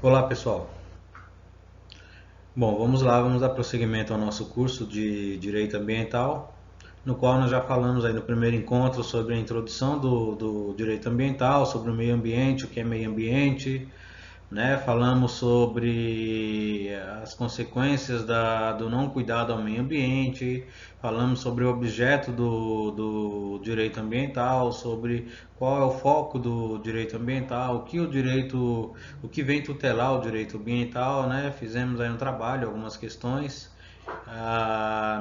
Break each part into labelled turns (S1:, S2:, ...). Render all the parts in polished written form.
S1: Olá pessoal, bom, vamos lá, vamos dar prosseguimento ao nosso curso de Direito Ambiental, no qual nós já falamos aí no primeiro encontro sobre a introdução do direito ambiental, sobre o meio ambiente, o que é meio ambiente, né? Falamos sobre as consequências do não cuidado ao meio ambiente, falamos sobre o objeto do direito ambiental, sobre qual é o foco do direito ambiental, o que vem tutelar o direito ambiental, né? Fizemos aí um trabalho, algumas questões.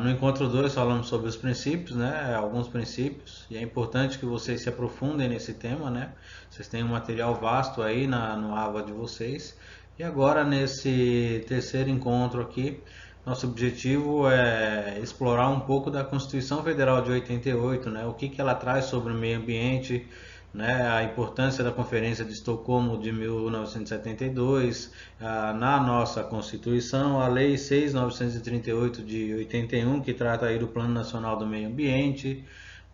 S1: No encontro 2 falamos sobre os princípios, né? Alguns princípios, e é importante que vocês se aprofundem nesse tema, né? Vocês têm um material vasto aí no AVA de vocês. E agora, nesse terceiro encontro aqui, nosso objetivo é explorar um pouco da Constituição Federal de 88, né? O que ela traz sobre o meio ambiente, né, a importância da Conferência de Estocolmo de 1972 na nossa Constituição, a Lei 6.938 de 81, que trata aí do Plano Nacional do Meio Ambiente,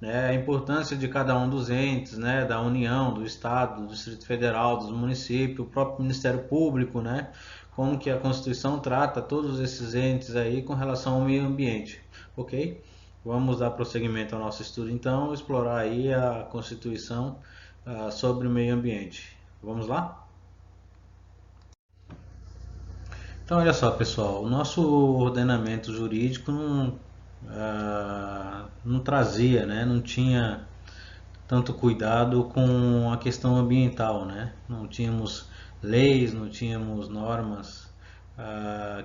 S1: né, a importância de cada um dos entes, né, da União, do Estado, do Distrito Federal, dos municípios, o próprio Ministério Público, né, como que a Constituição trata todos esses entes aí com relação ao meio ambiente, ok? Vamos dar prosseguimento ao nosso estudo então, explorar aí a Constituição sobre o meio ambiente. Vamos lá? Então, olha só, pessoal, o nosso ordenamento jurídico não trazia, né, não tinha tanto cuidado com a questão ambiental, né? Não tínhamos leis, não tínhamos normas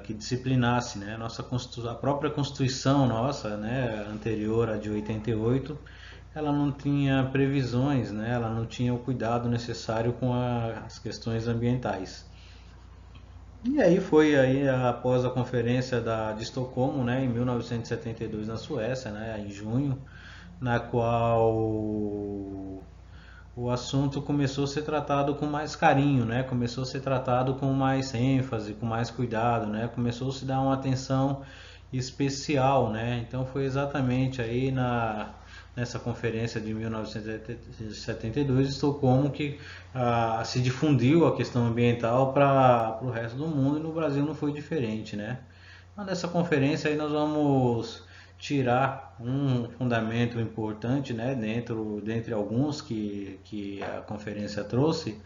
S1: que disciplinasse, né? A própria Constituição nossa, né, anterior à de 88, ela não tinha previsões, né? Ela não tinha o cuidado necessário com as questões ambientais. E aí foi aí após a conferência de Estocolmo, né, em 1972 na Suécia, né, em junho, na qual o assunto começou a ser tratado com mais carinho, né? Começou a ser tratado com mais ênfase, com mais cuidado, né? Começou a se dar uma atenção especial, né? Então foi exatamente aí nessa conferência de 1972 em Estocolmo que se difundiu a questão ambiental para o resto do mundo e no Brasil não foi diferente, né? Então, nessa conferência aí nós vamos tirar um fundamento importante, né, dentre alguns que a conferência trouxe,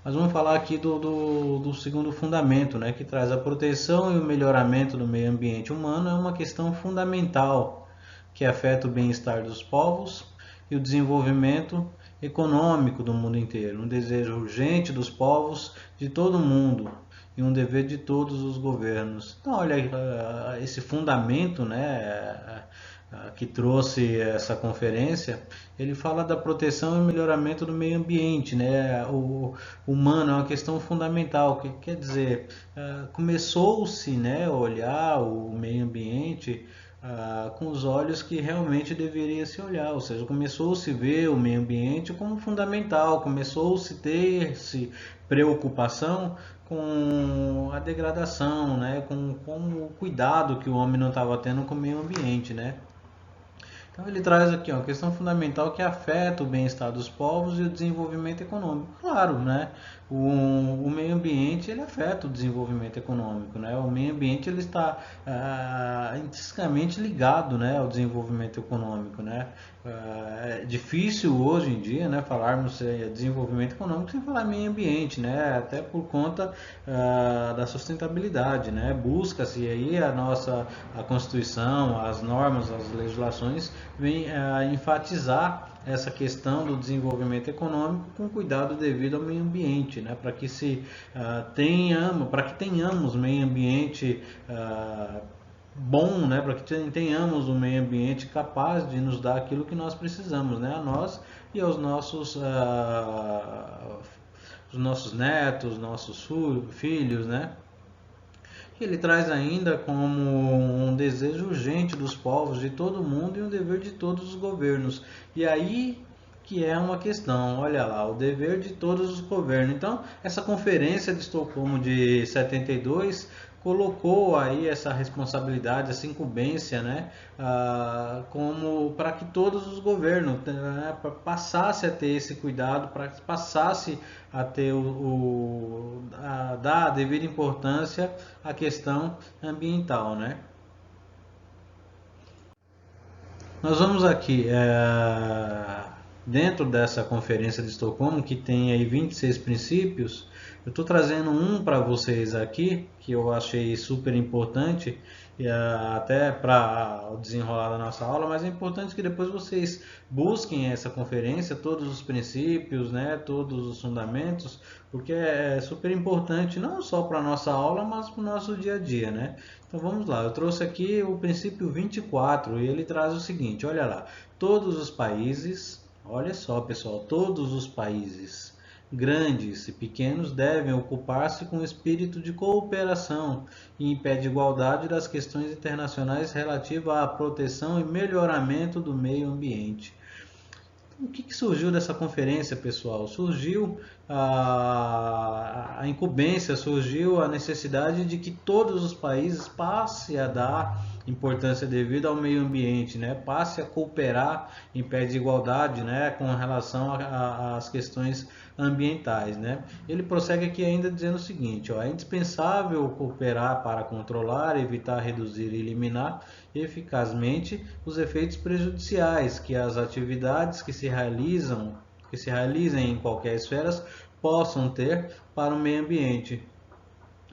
S1: mas vamos falar aqui do segundo fundamento, né, que traz a proteção e o melhoramento do meio ambiente humano é uma questão fundamental que afeta o bem-estar dos povos e o desenvolvimento econômico do mundo inteiro, um desejo urgente dos povos de todo o mundo e um dever de todos os governos. Então, olha, esse fundamento, né, que trouxe essa conferência, ele fala da proteção e melhoramento do meio ambiente, né? O humano é uma questão fundamental, que quer dizer, começou-se, né, a olhar o meio ambiente com os olhos que realmente deveria se olhar, ou seja, começou-se a ver o meio ambiente como fundamental, começou-se a ter-se preocupação com a com o cuidado que o homem não estava tendo com o meio ambiente, né? Então ele traz aqui uma questão fundamental que afeta o bem-estar dos povos e o desenvolvimento econômico. Claro, né? O meio ambiente ele afeta o desenvolvimento econômico, né? O meio ambiente ele está intrinsecamente ligado, né, ao desenvolvimento econômico, né? É difícil hoje em dia, né, falarmos desenvolvimento econômico sem falar meio ambiente, né? Até por conta da sustentabilidade, né? Busca-se aí a Constituição, as normas, as legislações vem enfatizar essa questão do desenvolvimento econômico com cuidado devido ao meio ambiente, né? Para que tenhamos meio ambiente bom, né? Para que tenhamos um meio ambiente capaz de nos dar aquilo que nós precisamos, né? A nós e aos os nossos netos, nossos filhos, né? Ele traz ainda como um desejo urgente dos povos de todo o mundo e um dever de todos os governos. E aí que é uma questão, olha lá, o dever de todos os governos. Então, essa conferência de Estocolmo de 72 colocou aí essa responsabilidade, essa incumbência, né, como para que todos os governos, né, passasse a ter esse cuidado, para que passasse a ter dar a devida importância à questão ambiental, né? Nós vamos aqui, dentro dessa conferência de Estocolmo, que tem aí 26 princípios, eu estou trazendo um para vocês aqui, que eu achei super importante, até para o desenrolar da nossa aula, mas é importante que depois vocês busquem essa conferência, todos os princípios, né, todos os fundamentos, porque é super importante não só para a nossa aula, mas para o nosso dia a dia, né? Então vamos lá, eu trouxe aqui o princípio 24 e ele traz o seguinte, olha lá, todos os países, olha só pessoal, todos os países, grandes e pequenos, devem ocupar-se com espírito de cooperação e em pé de igualdade das questões internacionais relativas à proteção e melhoramento do meio ambiente. O que surgiu dessa conferência, pessoal? Surgiu a incumbência, surgiu a necessidade de que todos os países passem a dar importância devida ao meio ambiente, né? Passe a cooperar em pé de igualdade, né? Com relação às questões ambientais, né? Ele prossegue aqui ainda dizendo o seguinte, ó, é indispensável cooperar para controlar, evitar, reduzir e eliminar eficazmente os efeitos prejudiciais que as atividades que se realizem em qualquer esfera possam ter para o meio ambiente,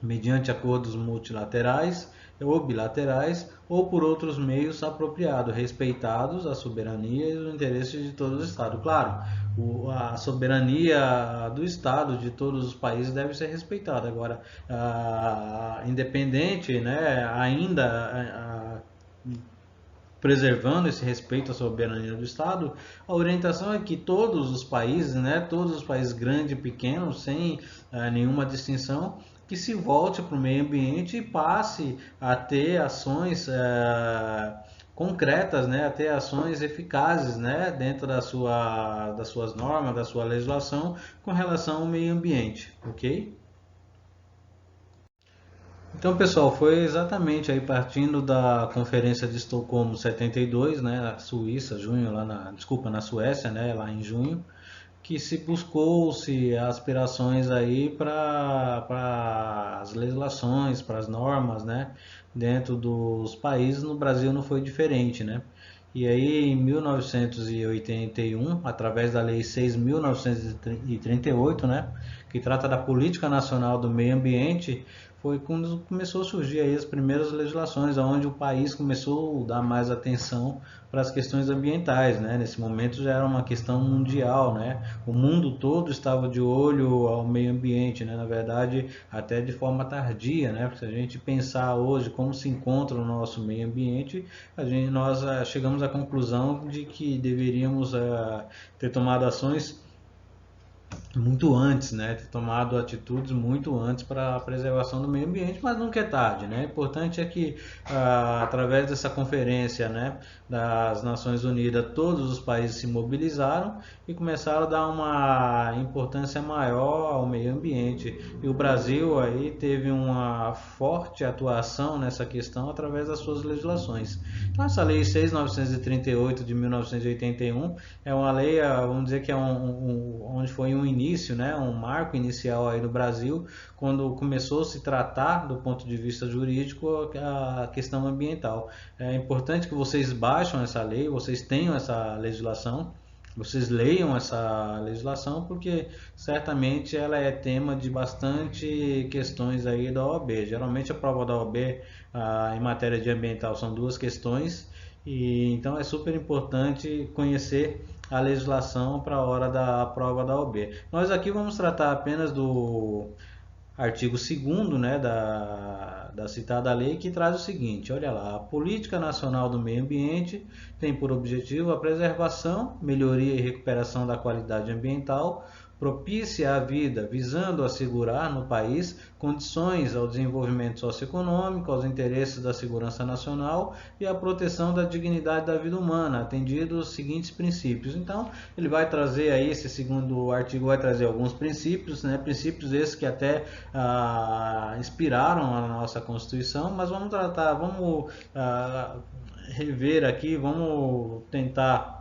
S1: mediante acordos multilaterais ou bilaterais ou por outros meios apropriados, respeitados a soberania e os interesses de todos os estados. Claro, a soberania do estado de todos os países deve ser respeitada. Agora, independente, né, ainda preservando esse respeito à soberania do Estado, a orientação é que todos os países, né, todos os países grandes e pequenos, sem nenhuma distinção, que se volte para o meio ambiente e passe a ter ações concretas, né, a ter ações eficazes, né, dentro das suas normas, da sua legislação com relação ao meio ambiente, ok? Então, pessoal, foi exatamente aí partindo da Conferência de Estocolmo 72, né, na Suíça, junho, na Suécia, né, lá em junho, que se buscou-se aspirações aí para as legislações, para as normas, né, dentro dos países. No Brasil não foi diferente, né? E aí, em 1981, através da Lei 6.938, né, que trata da Política Nacional do Meio Ambiente, foi quando começou a surgir aí as primeiras legislações, onde o país começou a dar mais atenção para as questões ambientais, né? Nesse momento já era uma questão mundial, né? O mundo todo estava de olho ao meio ambiente, né? Na verdade, até de forma tardia, né? Porque se a gente pensar hoje como se encontra o nosso meio ambiente, nós chegamos à conclusão de que deveríamos ter tomado ações muito antes, né? Ter tomado atitudes muito antes para a preservação do meio ambiente, mas nunca é tarde, né? O importante é que através dessa conferência, né, das Nações Unidas, todos os países se mobilizaram e começaram a dar uma importância maior ao meio ambiente. E o Brasil aí teve uma forte atuação nessa questão através das suas legislações. Então essa lei 6.938 de 1981 é uma lei, vamos dizer que é onde foi um início, né, um marco inicial aí no Brasil, quando começou a se tratar do ponto de vista jurídico a questão ambiental. É importante que vocês baixem essa lei, vocês tenham essa legislação, vocês leiam essa legislação, porque certamente ela é tema de bastante questões aí da OAB. Geralmente a prova da OAB em matéria de ambiental são duas questões, e então é super importante conhecer a legislação para a hora da prova da OAB. Nós aqui vamos tratar apenas do artigo 2º, né, da citada lei, que traz o seguinte, olha lá, a Política Nacional do Meio Ambiente tem por objetivo a preservação, melhoria e recuperação da qualidade ambiental, propícia à vida, visando assegurar no país condições ao desenvolvimento socioeconômico, aos interesses da segurança nacional e à proteção da dignidade da vida humana, atendidos os seguintes princípios. Então, ele vai trazer aí, esse segundo artigo vai trazer alguns princípios, né? Princípios esses que até inspiraram a nossa Constituição, mas vamos tratar, vamos rever aqui, vamos tentar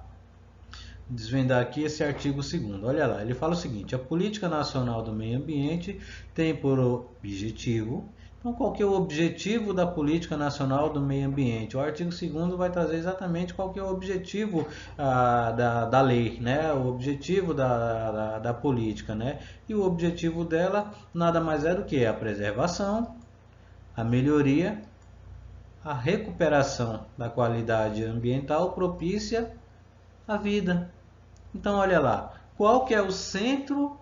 S1: desvendar aqui esse artigo 2º. Olha lá, ele fala o seguinte: a Política Nacional do Meio Ambiente tem por objetivo. Então, qual que é o objetivo da Política Nacional do Meio Ambiente? O artigo 2º vai trazer exatamente qual que é o objetivo da lei, né? O objetivo da política, né? E o objetivo dela nada mais é do que a preservação, a melhoria, a recuperação da qualidade ambiental propícia à vida. Então, olha lá, qual que é o centro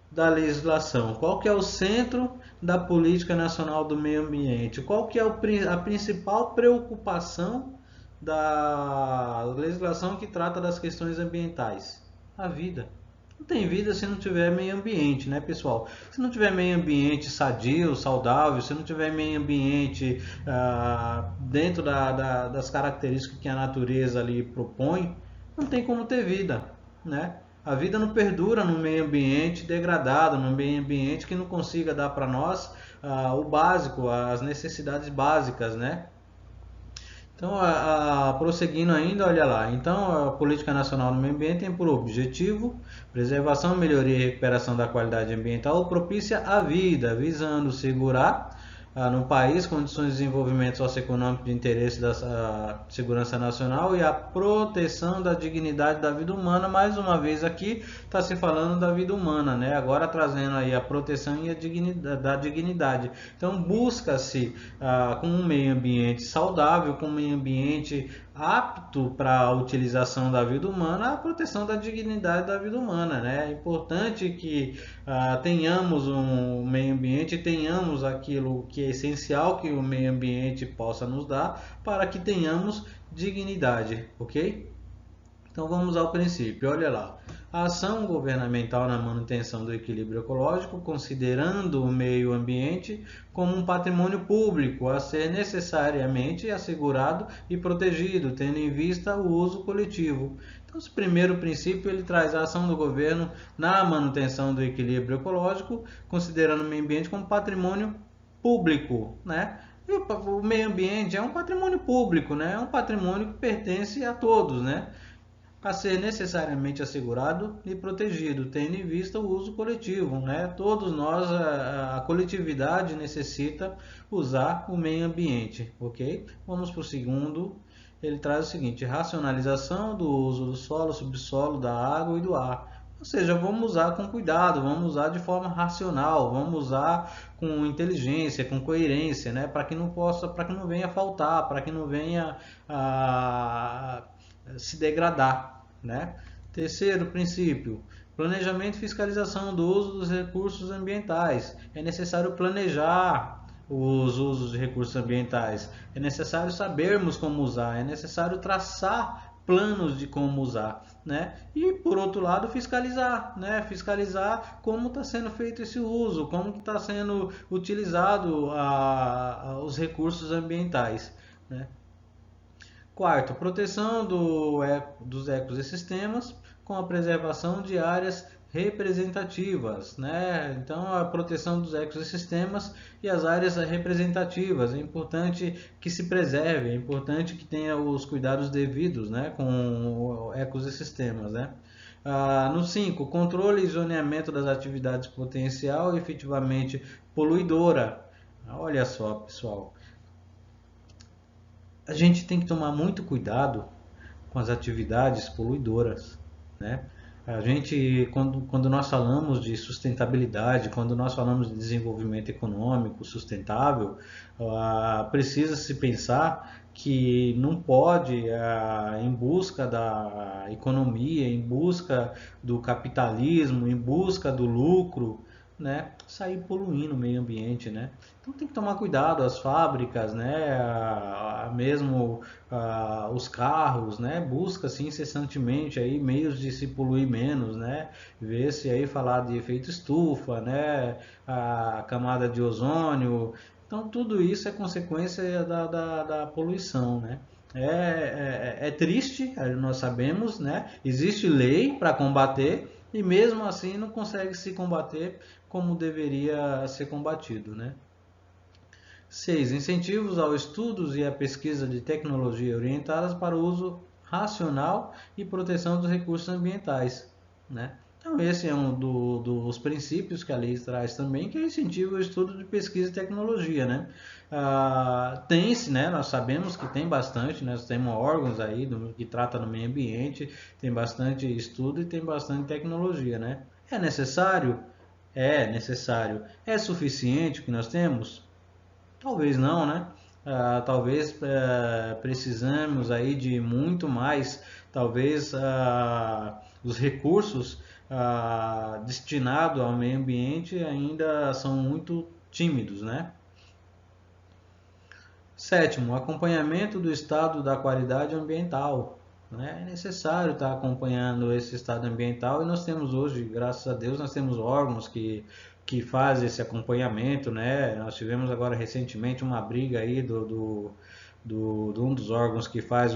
S1: da legislação? Qual que é o centro da Política Nacional do Meio Ambiente? Qual que é a principal preocupação da legislação que trata das questões ambientais? A vida. Não tem vida se não tiver meio ambiente, né, pessoal? Se não tiver meio ambiente sadio, saudável, se não tiver meio ambiente dentro das características que a natureza ali propõe, não tem como ter vida, né? A vida não perdura num meio ambiente degradado, num meio ambiente que não consiga dar para nós o básico, as necessidades básicas, né? Então, prosseguindo ainda, olha lá. Então, a Política Nacional do Meio Ambiente tem por objetivo preservação, melhoria e recuperação da qualidade ambiental propícia à vida, visando segurar no país condições de desenvolvimento socioeconômico de interesse da segurança nacional e a proteção da dignidade da vida humana. Mais uma vez aqui está se falando da vida humana, né? Agora trazendo aí a proteção e a da dignidade. Então busca-se com um meio ambiente saudável, com um meio ambiente apto para a utilização da vida humana, a proteção da dignidade da vida humana, né? É importante que tenhamos um meio ambiente, tenhamos aquilo que é essencial que o meio ambiente possa nos dar para que tenhamos dignidade, ok? Então vamos ao princípio, olha lá. A ação governamental na manutenção do equilíbrio ecológico, considerando o meio ambiente como um patrimônio público a ser necessariamente assegurado e protegido, tendo em vista o uso coletivo. Então, esse primeiro princípio ele traz a ação do governo na manutenção do equilíbrio ecológico, considerando o meio ambiente como patrimônio público, né? E o meio ambiente é um patrimônio público, né? É um patrimônio que pertence a todos, né? A ser necessariamente assegurado e protegido, tendo em vista o uso coletivo, né? Todos nós, a coletividade necessita usar o meio ambiente, ok? Vamos para o segundo, ele traz o seguinte: racionalização do uso do solo, subsolo, da água e do ar. Ou seja, vamos usar com cuidado, vamos usar de forma racional, vamos usar com inteligência, com coerência, né? Para que não venha faltar, para que não venha se degradar, né? Terceiro princípio: planejamento e fiscalização do uso dos recursos ambientais. É necessário planejar os usos de recursos ambientais. É necessário sabermos como usar. É necessário traçar planos de como usar, né? E por outro lado fiscalizar, né? Fiscalizar como está sendo feito esse uso, como está sendo utilizado os recursos ambientais, né? Quarto, proteção dos ecossistemas com a preservação de áreas representativas, né? Então, a proteção dos ecossistemas e as áreas representativas. É importante que se preserve, é importante que tenha os cuidados devidos, né, com ecossistemas, né? No 5, controle e zoneamento das atividades potencial e efetivamente poluidora. Olha só, pessoal. A gente tem que tomar muito cuidado com as atividades poluidoras, né? A gente, quando nós falamos de sustentabilidade, quando nós falamos de desenvolvimento econômico sustentável, precisa se pensar que não pode, em busca da economia, em busca do capitalismo, em busca do lucro, né, sair poluindo o meio ambiente, né? Então tem que tomar cuidado, as fábricas, né, mesmo os carros, né, busca-se incessantemente aí meios de se poluir menos, né? Vê-se aí falar de efeito estufa, né, a camada de ozônio. Então tudo isso é consequência da poluição, né? É triste, nós sabemos, né? Existe lei para combater e mesmo assim não consegue se combater como deveria ser combatido, né? 6. Incentivos aos estudos e à pesquisa de tecnologia orientadas para o uso racional e proteção dos recursos ambientais, né? Então esse é um dos princípios que a lei traz também, que é incentivo ao estudo de pesquisa e tecnologia, né? Tem-se, né? Nós sabemos que tem bastante, né? Nós temos órgãos aí que tratam do meio ambiente, tem bastante estudo e tem bastante tecnologia, né? É necessário? É necessário. É suficiente o que nós temos? Talvez não, né? Talvez precisamos aí de muito mais. Talvez os recursos destinados ao meio ambiente ainda são muito tímidos, né? Sétimo, acompanhamento do estado da qualidade ambiental, né? É necessário estar acompanhando esse estado ambiental e nós temos hoje, graças a Deus, nós temos órgãos que fazem esse acompanhamento, né? Nós tivemos agora recentemente uma briga aí de um dos órgãos que faz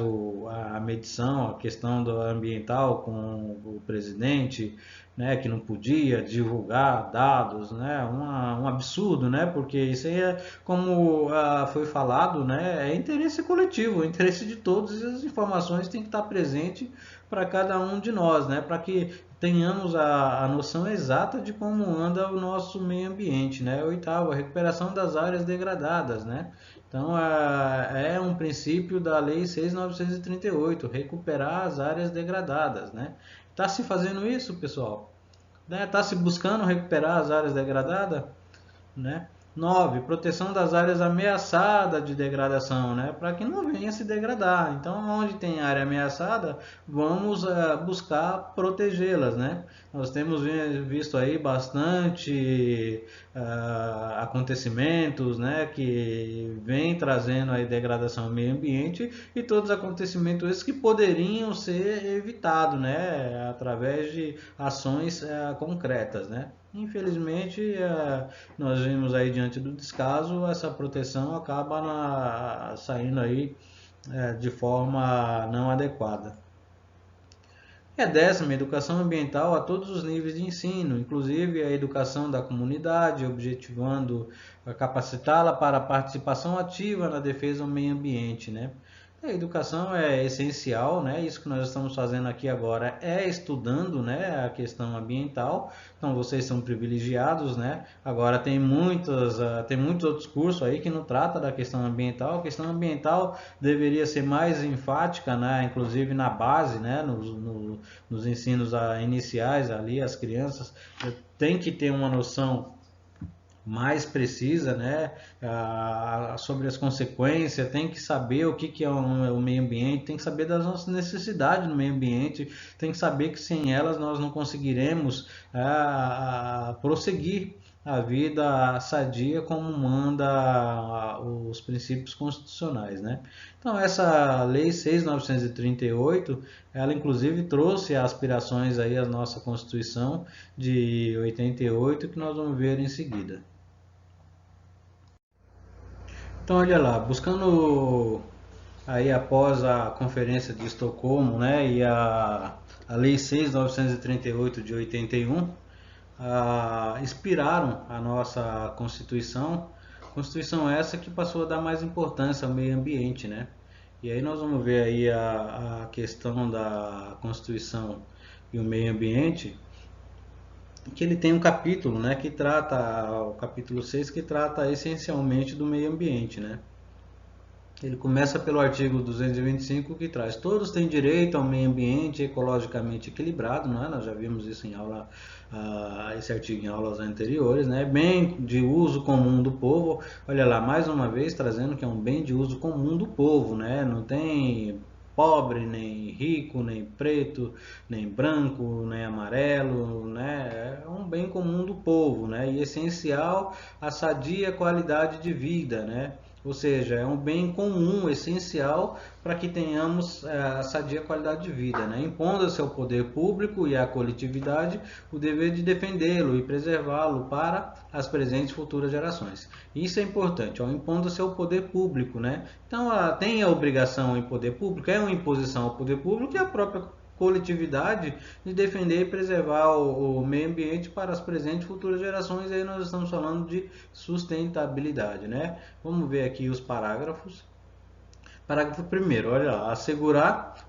S1: a medição, a questão do ambiental com o presidente, né, que não podia divulgar dados, né, um absurdo, né, porque isso aí é, como foi falado, né, é interesse coletivo, é interesse de todos e as informações têm que estar presentes para cada um de nós, né, para que tenhamos a noção exata de como anda o nosso meio ambiente, né. Oitavo, a recuperação das áreas degradadas, né. Então, é um princípio da Lei 6.938, recuperar as áreas degradadas, né? Está se fazendo isso, pessoal? Né? Está se buscando recuperar as áreas degradadas? Né? 9. Proteção das áreas ameaçadas de degradação, né? Para que não venha se degradar. Então, onde tem área ameaçada, vamos buscar protegê-las, né? Nós temos visto aí bastante acontecimentos, né? Que vem trazendo aí degradação ao meio ambiente e todos os acontecimentos esses que poderiam ser evitados, né? Através de ações concretas, né? Infelizmente, nós vimos aí diante do descaso, essa proteção acaba saindo aí de forma não adequada. E a décima, educação ambiental a todos os níveis de ensino, inclusive a educação da comunidade, objetivando capacitá-la para a participação ativa na defesa do meio ambiente, né? A educação é essencial, né? Isso que nós estamos fazendo aqui agora é estudando, né, a questão ambiental. Então vocês são privilegiados, né? Agora tem muitos outros cursos aí que não trata da questão ambiental. A questão ambiental deveria ser mais enfática, né? Inclusive na base, né? Nos ensinos iniciais ali, as crianças têm que ter uma noção mais precisa, né, sobre as consequências, tem que saber o que é o meio ambiente, tem que saber das nossas necessidades no meio ambiente, tem que saber que sem elas nós não conseguiremos prosseguir a vida sadia como manda os princípios constitucionais, né? Então essa lei 6.938, ela inclusive trouxe aspirações aí à nossa Constituição de 88 que nós vamos ver em seguida. Então, olha lá, buscando aí após a Conferência de Estocolmo, né, e a Lei 6.938 de 81, inspiraram a nossa Constituição essa que passou a dar mais importância ao meio ambiente, né? E aí nós vamos ver aí a questão da Constituição e o meio ambiente, que ele tem um capítulo, né, que trata, o capítulo 6, que trata essencialmente do meio ambiente, né? Ele começa pelo artigo 225, que traz: todos têm direito ao meio ambiente ecologicamente equilibrado, não é? Nós já vimos isso em aula, esse artigo em aulas anteriores, né? Bem de uso comum do povo. Olha lá, mais uma vez trazendo que é um bem de uso comum do povo, né? Não tem pobre, nem rico, nem preto, nem branco, nem amarelo, né? É um bem comum do povo, né? E essencial à sadia qualidade de vida, né? Ou seja, é um bem comum, essencial para que tenhamos a sadia qualidade de vida, né? Impondo-se ao poder público e à coletividade o dever de defendê-lo e preservá-lo para as presentes e futuras gerações. Isso é importante, impondo-se ao poder público, né? Então, tem a obrigação em poder público, é uma imposição ao poder público e a própria coletividade de defender e preservar o meio ambiente para as presentes e futuras gerações. Aí nós estamos falando de sustentabilidade, né? Vamos ver aqui os parágrafos. Parágrafo 1º, olha lá,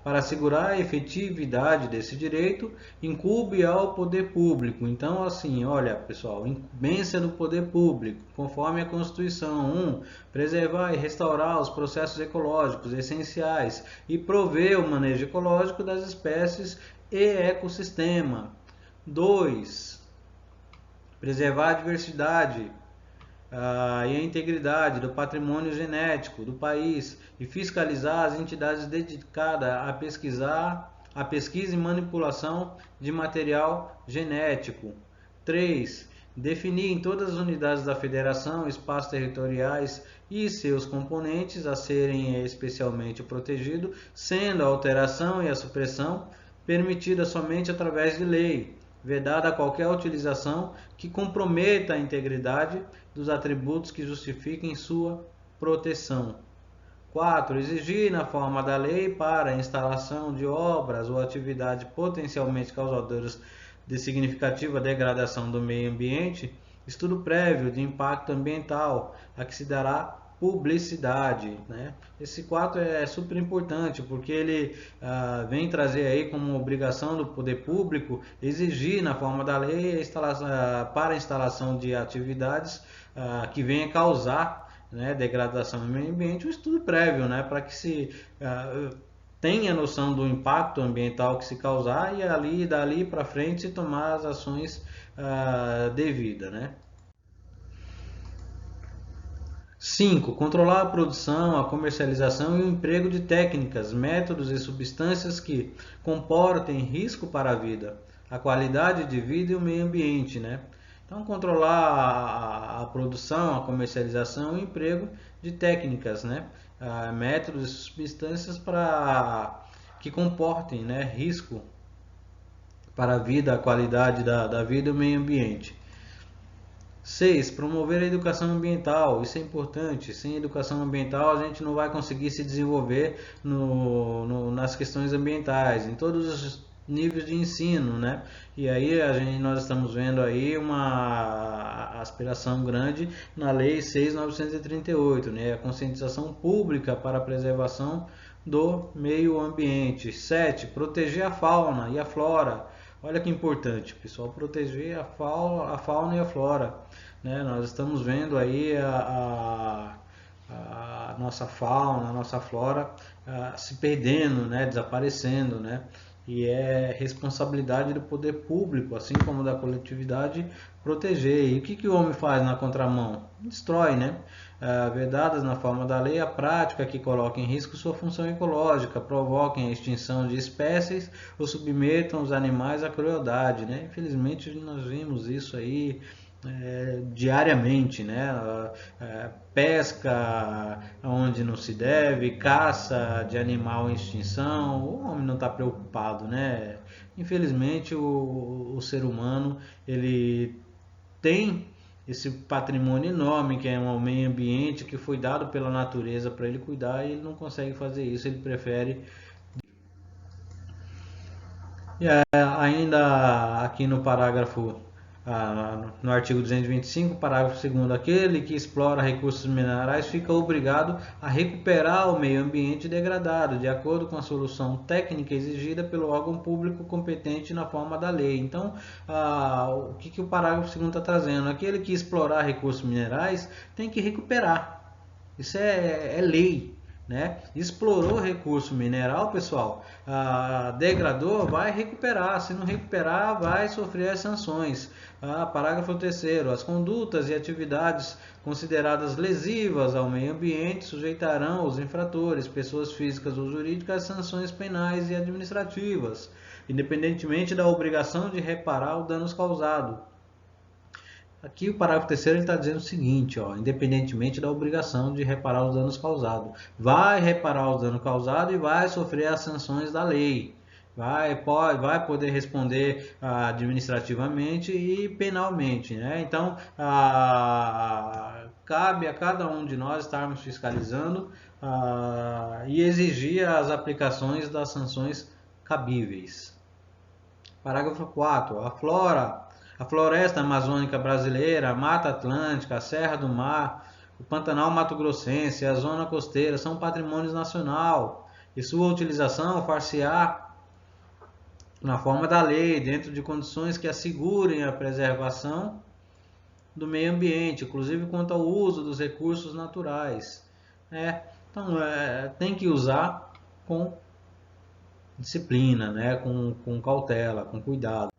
S1: para assegurar a efetividade desse direito, incumbe ao poder público. Então, assim, olha, pessoal, incumbência do poder público, conforme a Constituição: 1. Preservar e restaurar os processos ecológicos essenciais e prover o manejo ecológico das espécies e ecossistema. 2. Preservar a diversidade e a integridade do patrimônio genético do país e fiscalizar as entidades dedicadas a pesquisa e manipulação de material genético. 3. Definir em todas as unidades da federação espaços territoriais e seus componentes a serem especialmente protegidos, sendo a alteração e a supressão permitida somente através de lei, vedada qualquer utilização que comprometa a integridade dos atributos que justifiquem sua proteção. 4. Exigir na forma da lei para a instalação de obras ou atividades potencialmente causadoras de significativa degradação do meio ambiente, estudo prévio de impacto ambiental, a que se dará publicidade, né? Esse 4 é super importante porque ele vem trazer aí como obrigação do poder público exigir na forma da lei para a instalação de atividades que venha causar, né, degradação do meio ambiente, um estudo prévio, né, para que se tenha noção do impacto ambiental que se causar e dali para frente se tomar as ações devidas, né? 5. Controlar a produção, a comercialização e o emprego de técnicas, métodos e substâncias que comportem risco para a vida, a qualidade de vida e o meio ambiente, né? Então, controlar a produção, a comercialização e o emprego de técnicas, né? Métodos e substâncias que comportem, né, risco para a vida, a qualidade da vida e o meio ambiente. 6. Promover a educação ambiental. Isso é importante. Sem educação ambiental a gente não vai conseguir se desenvolver nas questões ambientais, em todos os níveis de ensino, né? E aí nós estamos vendo aí uma aspiração grande na Lei 6.938, né? A conscientização pública para a preservação do meio ambiente. 7. Proteger a fauna e a flora. Olha que importante, pessoal, proteger a fauna e a flora, né? Nós estamos vendo aí a nossa fauna, a nossa flora se perdendo, né? Desaparecendo, né? E é responsabilidade do poder público, assim como da coletividade, proteger. E o que o homem faz na contramão? Destrói, né? Vedadas na forma da lei a prática que coloca em risco sua função ecológica, provoquem a extinção de espécies ou submetam os animais à crueldade, né? Infelizmente nós vimos isso aí diariamente, né? Pesca onde não se deve, caça de animal em extinção, o homem não está preocupado, né? Infelizmente o ser humano ele tem esse patrimônio enorme que é um meio ambiente que foi dado pela natureza para ele cuidar e ele não consegue fazer isso, ele prefere. E ainda aqui no parágrafo, no artigo 225, parágrafo 2º, aquele que explora recursos minerais fica obrigado a recuperar o meio ambiente degradado, de acordo com a solução técnica exigida pelo órgão público competente na forma da lei. Então, o que o parágrafo 2º está trazendo? Aquele que explorar recursos minerais tem que recuperar. Isso é lei. Né? Explorou recurso mineral, pessoal, degradou, vai recuperar. Se não recuperar, vai sofrer as sanções. Parágrafo 3º. As condutas e atividades consideradas lesivas ao meio ambiente sujeitarão os infratores, pessoas físicas ou jurídicas, a sanções penais e administrativas, independentemente da obrigação de reparar os danos causados. Aqui o parágrafo 3º está dizendo o seguinte, ó, independentemente da obrigação de reparar os danos causados. Vai reparar os danos causados e vai sofrer as sanções da lei. Vai poder responder administrativamente e penalmente, né? Então, cabe a cada um de nós estarmos fiscalizando e exigir as aplicações das sanções cabíveis. Parágrafo 4. A floresta amazônica brasileira, a Mata Atlântica, a Serra do Mar, o Pantanal Mato-Grossense e a zona costeira são patrimônio nacional e sua utilização far-se-á na forma da lei, dentro de condições que assegurem a preservação do meio ambiente, inclusive quanto ao uso dos recursos naturais. Então, tem que usar com disciplina, com cautela, com cuidado.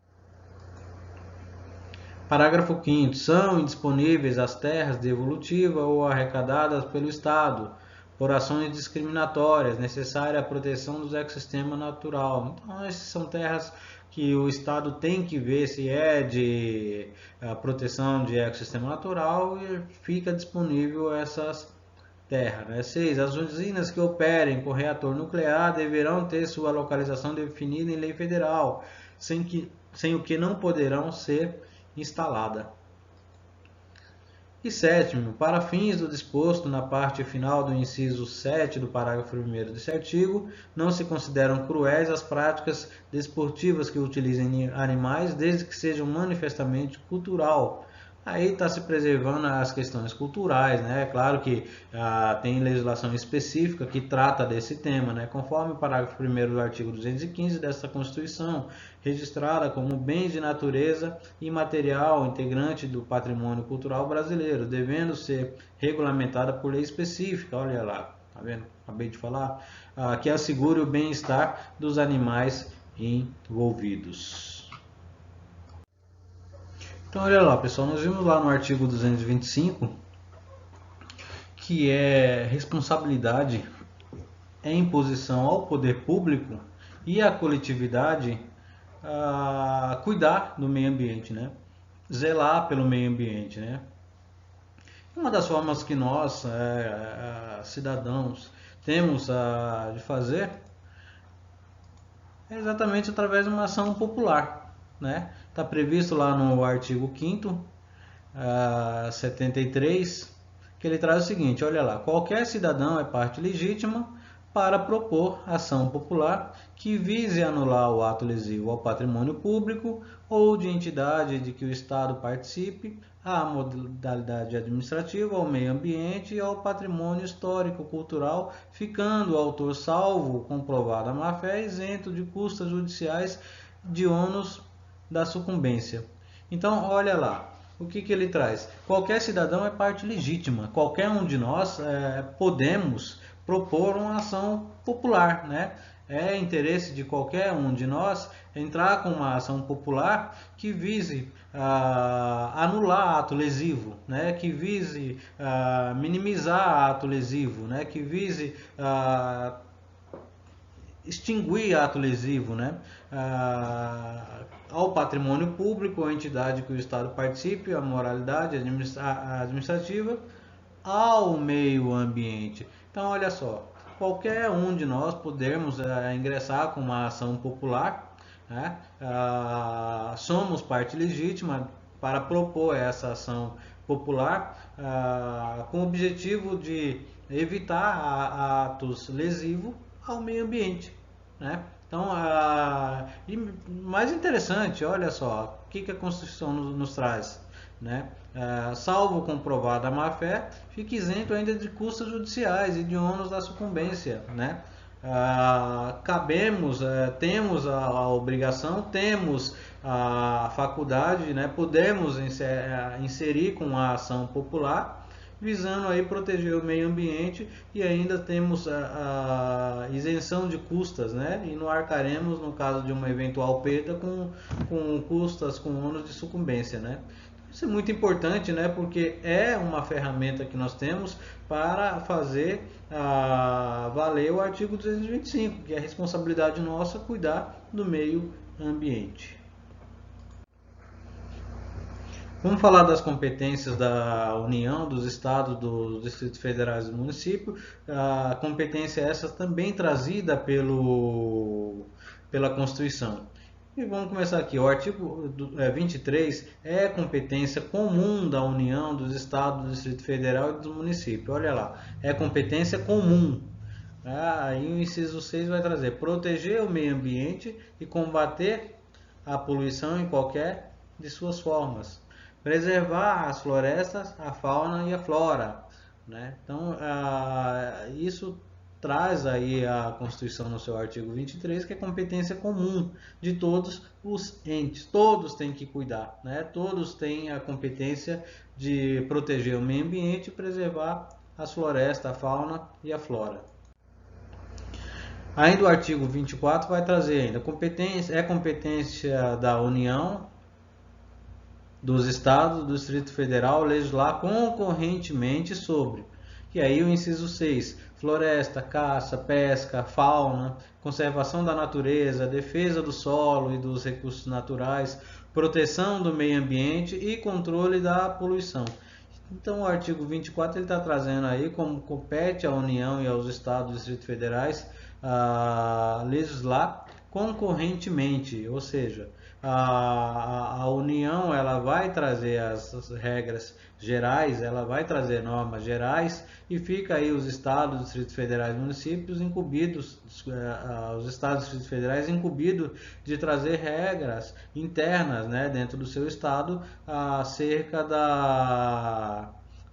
S1: Parágrafo 5º. São indisponíveis as terras devolutivas ou arrecadadas pelo Estado por ações discriminatórias necessárias à proteção do ecossistema natural. Então, essas são terras que o Estado tem que ver se é de proteção de ecossistema natural e fica disponível essas terras. 6. As usinas que operem com reator nuclear deverão ter sua localização definida em lei federal, sem o que não poderão ser instalada. E 7º, para fins do disposto na parte final do inciso 7 do parágrafo 1º deste artigo, não se consideram cruéis as práticas desportivas que utilizem animais, desde que sejam manifestamente cultural. Aí está se preservando as questões culturais, né? Claro que tem legislação específica que trata desse tema, né? Conforme o parágrafo 1º do artigo 215 desta Constituição, registrada como bens de natureza imaterial integrante do patrimônio cultural brasileiro, devendo ser regulamentada por lei específica. Olha lá, tá vendo? Acabei de falar, que assegure o bem-estar dos animais envolvidos. Então, olha lá, pessoal, nós vimos lá no artigo 225 que é responsabilidade é imposição ao poder público e à coletividade a cuidar do meio ambiente, né? Zelar pelo meio ambiente, né? Uma das formas que nós, cidadãos, temos de fazer é exatamente através de uma ação popular, né? Está previsto lá no artigo 5º, 73, que ele traz o seguinte, olha lá, qualquer cidadão é parte legítima para propor ação popular que vise anular o ato lesivo ao patrimônio público ou de entidade de que o Estado participe, à modalidade administrativa, ao meio ambiente e ao patrimônio histórico-cultural, ficando o autor salvo comprovada má-fé, isento de custas judiciais de ônus da sucumbência. Então, olha lá, o que ele traz? Qualquer cidadão é parte legítima, qualquer um de nós podemos propor uma ação popular, né? É interesse de qualquer um de nós entrar com uma ação popular que vise anular ato lesivo, né? Que vise minimizar ato lesivo, né? Que vise extinguir ato lesivo, né? Ao patrimônio público, a entidade que o Estado participe, a moralidade administrativa, ao meio ambiente. Então, olha só, qualquer um de nós podemos ingressar com uma ação popular, né? Somos parte legítima para propor essa ação popular com o objetivo de evitar atos lesivos ao meio ambiente, né? Então, e mais interessante, olha só, o que a Constituição nos traz, né? Salvo comprovada a má-fé, fica isento ainda de custas judiciais e de ônus da sucumbência, né? Temos a obrigação, temos a faculdade, né? Podemos inserir com a ação popular, visando aí proteger o meio ambiente e ainda temos a isenção de custas, né? E não arcaremos no caso de uma eventual perda com custas, com ônus de sucumbência, né? Isso é muito importante, né? Porque é uma ferramenta que nós temos para fazer valer o artigo 225, que é a responsabilidade nossa cuidar do meio ambiente. Vamos falar das competências da União, dos Estados, dos Distritos Federais e do município. A competência essa também trazida pela Constituição. E vamos começar aqui. O artigo 23 é competência comum da União, dos Estados, do Distrito Federal e do município. Olha lá, é competência comum. Aí o inciso 6 vai trazer proteger o meio ambiente e combater a poluição em qualquer de suas formas. Preservar as florestas, a fauna e a flora. né? Então, isso traz aí a Constituição no seu artigo 23, que é competência comum de todos os entes. Todos têm que cuidar, né? Todos têm a competência de proteger o meio ambiente e preservar as florestas, a fauna e a flora. Ainda o artigo 24 vai trazer ainda competência da União, dos Estados, do Distrito Federal legislar concorrentemente sobre. E aí o inciso 6, floresta, caça, pesca, fauna, conservação da natureza, defesa do solo e dos recursos naturais, proteção do meio ambiente e controle da poluição. Então o artigo 24 está trazendo aí como compete à União e aos Estados e Distritos Federais legislar concorrentemente, ou seja, a União ela vai trazer as regras gerais, ela vai trazer normas gerais e fica aí os estados, distritos federais e municípios incumbidos, os estados e distritos federais incumbidos de trazer regras internas, né, dentro do seu estado acerca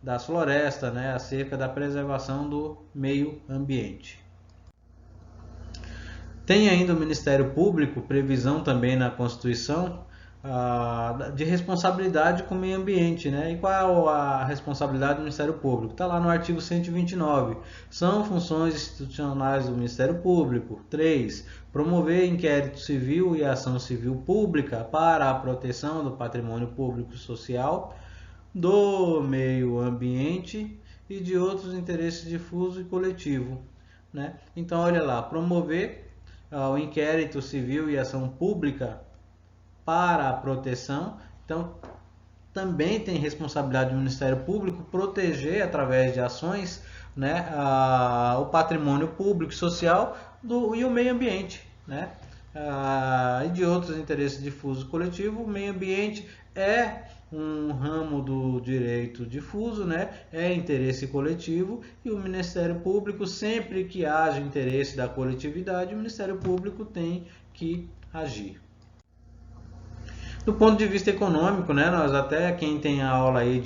S1: das florestas, né, acerca da preservação do meio ambiente. Tem ainda o Ministério Público, previsão também na Constituição, de responsabilidade com o meio ambiente, né? E qual é a responsabilidade do Ministério Público? Está lá no artigo 129. São funções institucionais do Ministério Público. 3. Promover inquérito civil e ação civil pública para a proteção do patrimônio público e social, do meio ambiente e de outros interesses difusos e coletivo, né? Então, olha lá, promover o inquérito civil e ação pública para a proteção. Então, também tem responsabilidade do Ministério Público proteger através de ações, né, o patrimônio público e social e o meio ambiente, né? E de outros interesses difusos coletivos. O meio ambiente é um ramo do direito difuso, né? É interesse coletivo, e o Ministério Público, sempre que haja interesse da coletividade, o Ministério Público tem que agir. Do ponto de vista econômico, né, nós até quem tem a aula aí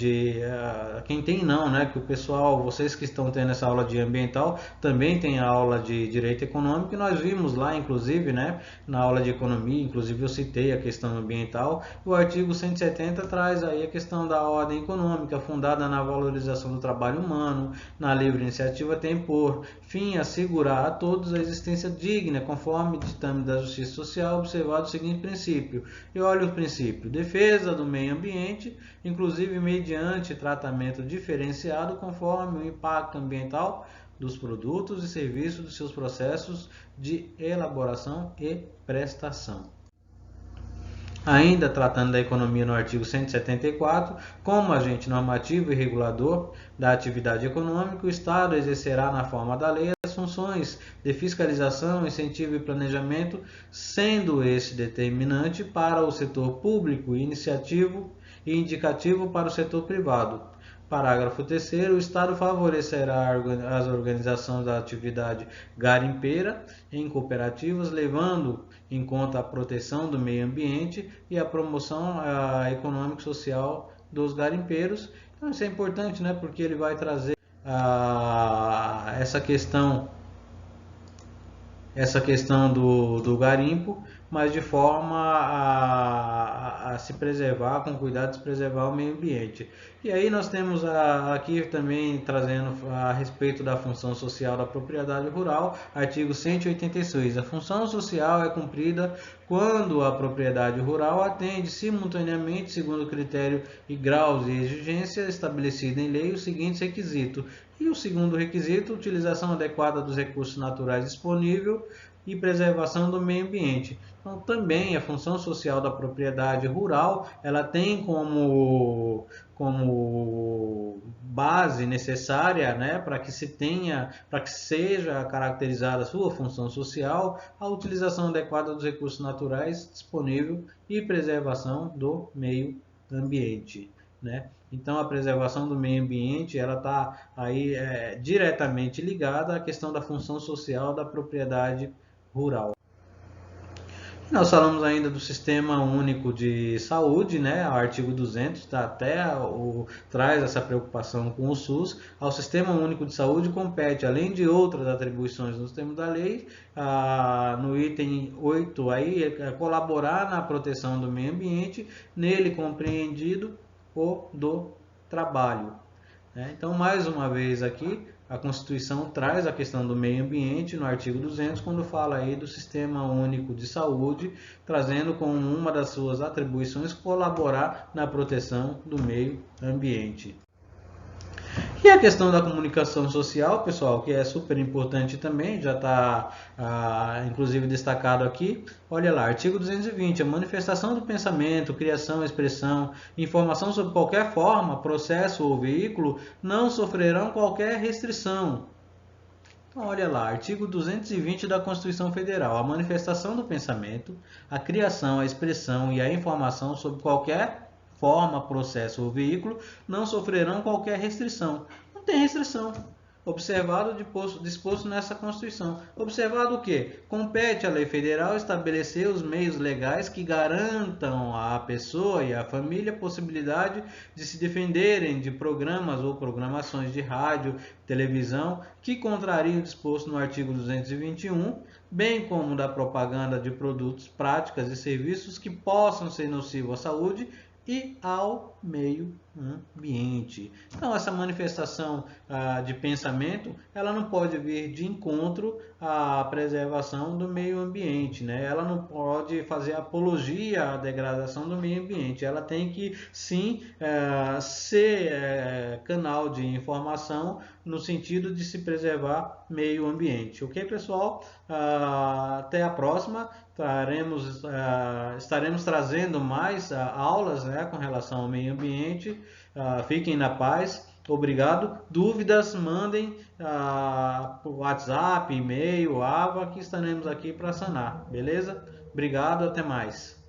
S1: quem tem não, né, que o pessoal, vocês que estão tendo essa aula de ambiental, também tem a aula de direito econômico, e nós vimos lá, inclusive, né, na aula de economia, inclusive eu citei a questão ambiental. O artigo 170 traz aí a questão da ordem econômica, fundada na valorização do trabalho humano, na livre iniciativa, tem por fim assegurar a todos a existência digna, conforme ditame da justiça social, observado o seguinte princípio. E olha o princípio: defesa do meio ambiente, inclusive mediante tratamento diferenciado conforme o impacto ambiental dos produtos e serviços dos seus processos de elaboração e prestação. Ainda tratando da economia no artigo 174, como agente normativo e regulador da atividade econômica, o Estado exercerá na forma da lei as funções de fiscalização, incentivo e planejamento, sendo esse determinante para o setor público, iniciativo e indicativo para o setor privado. Parágrafo 3º. O Estado favorecerá as organizações da atividade garimpeira em cooperativas, levando em conta a proteção do meio ambiente e a promoção econômico-social dos garimpeiros. Então isso é importante, né, porque ele vai trazer essa questão do garimpo, mas de forma a se preservar, com cuidado de se preservar o meio ambiente. E aí nós temos aqui também trazendo a respeito da função social da propriedade rural, artigo 186. A função social é cumprida quando a propriedade rural atende simultaneamente, segundo critério e graus de exigência estabelecido em lei, os seguintes requisitos. E o segundo requisito: utilização adequada dos recursos naturais disponíveis e preservação do meio ambiente. Então, também a função social da propriedade rural, ela tem como base necessária, né, para que seja caracterizada a sua função social, a utilização adequada dos recursos naturais disponíveis e preservação do meio ambiente, né? Então, a preservação do meio ambiente, ela está aí diretamente ligada à questão da função social da propriedade rural. Nós falamos ainda do Sistema Único de Saúde, né? O artigo 200 traz essa preocupação com o SUS. Ao Sistema Único de Saúde compete, além de outras atribuições nos termos da lei, no item 8, aí, colaborar na proteção do meio ambiente, nele compreendido o do trabalho. Então, mais uma vez aqui, a Constituição traz a questão do meio ambiente no artigo 200, quando fala aí do Sistema Único de Saúde, trazendo como uma das suas atribuições colaborar na proteção do meio ambiente. E a questão da comunicação social, pessoal, que é super importante também, já está inclusive destacado aqui. Olha lá, artigo 220, a manifestação do pensamento, criação, expressão, informação sobre qualquer forma, processo ou veículo não sofrerão qualquer restrição. Então, olha lá, artigo 220 da Constituição Federal, a manifestação do pensamento, a criação, a expressão e a informação sobre qualquer forma, processo ou veículo não sofrerão qualquer restrição. Não tem restrição. Observado o disposto nessa Constituição. Observado o que? Compete à lei federal estabelecer os meios legais que garantam à pessoa e à família a possibilidade de se defenderem de programas ou programações de rádio, televisão que contrariem o disposto no artigo 221, bem como da propaganda de produtos, práticas e serviços que possam ser nocivos à saúde e ao meio ambiente. Então, essa manifestação de pensamento, ela não pode vir de encontro à preservação do meio ambiente, né? Ela não pode fazer apologia à degradação do meio ambiente. Ela tem que, sim, ser canal de informação no sentido de se preservar meio ambiente. Ok, pessoal? Até a próxima. Estaremos trazendo mais aulas, né, com relação ao meio ambiente. Fiquem na paz. Obrigado. Dúvidas, mandem por WhatsApp, e-mail, AVA, que estaremos aqui para sanar. Beleza? Obrigado, até mais.